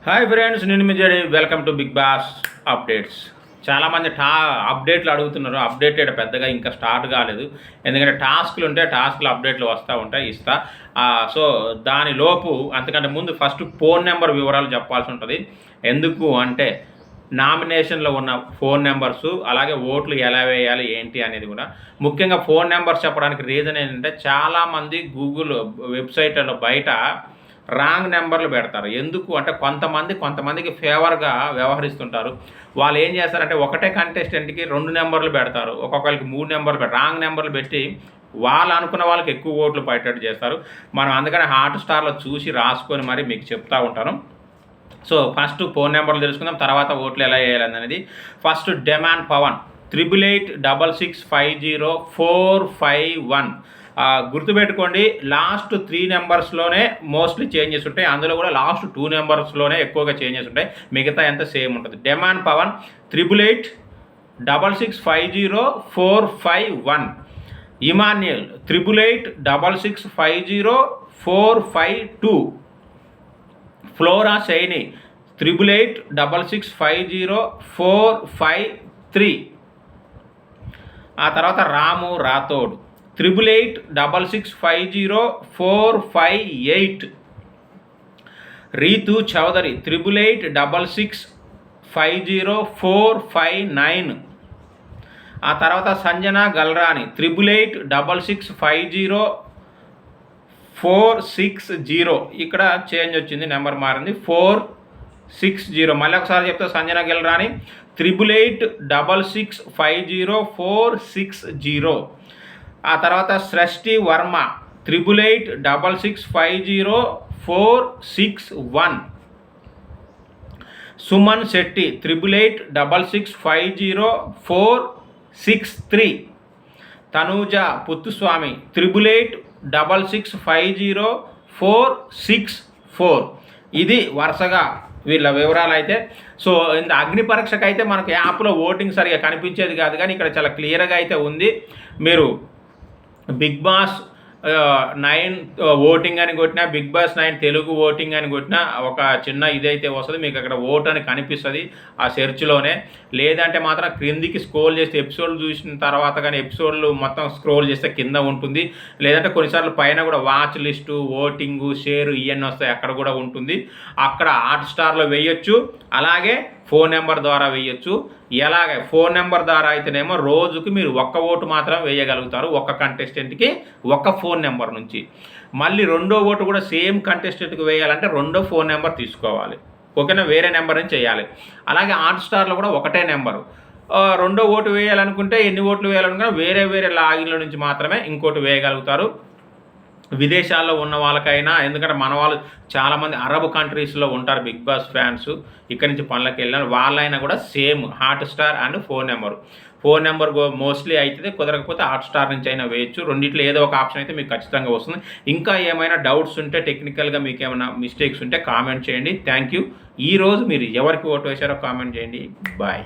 Hi friends, నేను మీ Jadi. Welcome to Bigg Boss updates. చాలామంది అప్డేట్లు అడుగుతున్నారు. అప్డేటెడ్ పెద్దగా ఇంకా స్టార్ట్ కాలేదు, ఎందుకంటే టాస్క్లు ఉంటే టాస్క్లు అప్డేట్లు వస్తూ ఉంటాయి, ఇస్తా. సో దానిలోపు అంతకంటే ముందు ఫస్ట్ ఫోన్ నెంబర్ వివరాలు చెప్పాల్సి ఉంటుంది. ఎందుకు అంటే నామినేషన్లో ఉన్న ఫోన్ నెంబర్సు, అలాగే ఓట్లు ఎలా వేయాలి ఏంటి అనేది కూడా. ముఖ్యంగా ఫోన్ నెంబర్స్ చెప్పడానికి రీజన్ ఏంటంటే చాలామంది గూగుల్ వెబ్సైట్లలో బయట రాంగ్ నెంబర్లు పెడతారు. ఎందుకు అంటే కొంతమందికి ఫేవర్గా వ్యవహరిస్తుంటారు. వాళ్ళు ఏం చేస్తారంటే ఒకటే కంటెస్టెంట్కి 2 నెంబర్లు పెడతారు, ఒక్కొక్కరికి 3 నెంబర్లు రాంగ్ నెంబర్లు పెట్టి వాళ్ళు అనుకున్న వాళ్ళకి ఎక్కువ ఓట్లు పడేటట్టు చేస్తారు. మనం అందుకని హాట్‌స్టార్లో చూసి రాసుకొని మరి మీకు చెప్తా ఉంటాను. సో ఫస్ట్ ఫోన్ నెంబర్లు తెలుసుకుందాం, తర్వాత ఓట్లు ఎలా వేయాలనేది. First demon Pawan 8886500451. గుర్తుపెట్టుకోండి, లాస్ట్ 3 నెంబర్స్లోనే మోస్ట్లీ చేంజెస్ ఉంటాయి. అందులో కూడా లాస్ట్ 2 నెంబర్స్లోనే ఎక్కువగా చేంజెస్ ఉంటాయి, మిగతా ఎంత సేమ్ ఉంటుంది. డెమాన్ పవన్ 8886500451. ఇమాన్యుయల్ 8886500452. ఫ్లోరా షైని 8886500453. ఆ తర్వాత రాము రాథోడ్ 8886500458. రీతు చౌదరి 8886500459. ఆ తర్వాత సంజన గల్రాని 8886500460. ఇక్కడ చేంజ్ వచ్చింది, నెంబర్ మారింది, 460. మళ్ళీ ఒకసారి చెప్తే సంజన గల్రాని 8886500460. ఆ తర్వాత సృష్టి వర్మ 8886500461. సుమన్ శెట్టి 8886500463. తనూజ పుత్తుస్వామి 8886500464. ఇది వరుసగా వీళ్ళ వివరాలు అయితే. సో ఇంత అగ్ని పరీక్షకు అయితే మనకు యాప్లో ఓటింగ్ సరిగా కనిపించేది కాదు, కానీ ఇక్కడ చాలా క్లియర్గా అయితే ఉంది. మీరు బిగ్ బాస్ 9 ఓటింగ్ అని కొట్టినా, బిగ్ బాస్ 9 తెలుగు ఓటింగ్ అని కొట్టినా ఒక చిన్న ఇదైతే వస్తుంది, మీకు అక్కడ ఓట్ అని కనిపిస్తుంది ఆ సెర్చ్లోనే. లేదంటే మాత్రం క్రిందికి స్క్రోల్ చేస్తే ఎపిసోడ్లు చూసిన తర్వాత కానీ ఎపిసోడ్లు మొత్తం స్క్రోల్ చేస్తే కింద ఉంటుంది. లేదంటే కొన్నిసార్లు పైన కూడా వాచ్ లిస్టు, ఓటింగు, షేరు ఇవన్నీ వస్తాయి, అక్కడ కూడా ఉంటుంది. అక్కడ హాట్‌స్టార్లో వేయొచ్చు, అలాగే ఫోన్ నెంబర్ ద్వారా వేయొచ్చు. ఎలాగ ఫోన్ నెంబర్ ద్వారా అయితేనేమో రోజుకి మీరు ఒక్క ఓటు మాత్రం వేయగలుగుతారు, ఒక్క కంటెస్టెంట్కి ఒక్క ఫోన్ నెంబర్ నుంచి. మళ్ళీ రెండో ఓటు కూడా సేమ్ కంటెస్టెంట్కి వేయాలంటే రెండో ఫోన్ నెంబర్ తీసుకోవాలి, ఓకేనా, వేరే నెంబర్ నుంచి చేయాలి. అలాగే హాట్‌స్టార్లో కూడా ఒకటే నెంబరు. రెండో ఓటు వేయాలనుకుంటే ఎన్ని ఓట్లు వేయాలనుకున్నా వేరే వేరే లాగిన్ల నుంచి మాత్రమే ఇంకోటి వేయగలుగుతారు. విదేశాల్లో ఉన్న వాళ్ళకైనా, ఎందుకంటే మన వాళ్ళు చాలామంది అరబ్ కంట్రీస్లో ఉంటారు బిగ్ బాస్ ఫ్యాన్స్, ఇక్కడి నుంచి పనులకు వెళ్ళిన వాళ్ళైనా కూడా same Hotstar and phone number mostly అయితే, కుదరకపోతే హాట్‌స్టార్ నుంచి అయినా వేయచ్చు. రెండిట్లో ఏదో ఒక ఆప్షన్ అయితే మీకు ఖచ్చితంగా వస్తుంది. ఇంకా ఏమైనా డౌట్స్ ఉంటే, టెక్నికల్గా మీకు ఏమైనా మిస్టేక్స్ ఉంటే కామెంట్ చేయండి. Thank you. ఈరోజు మీరు ఎవరికి ఓటు వేశారో కామెంట్ చేయండి. బాయ్.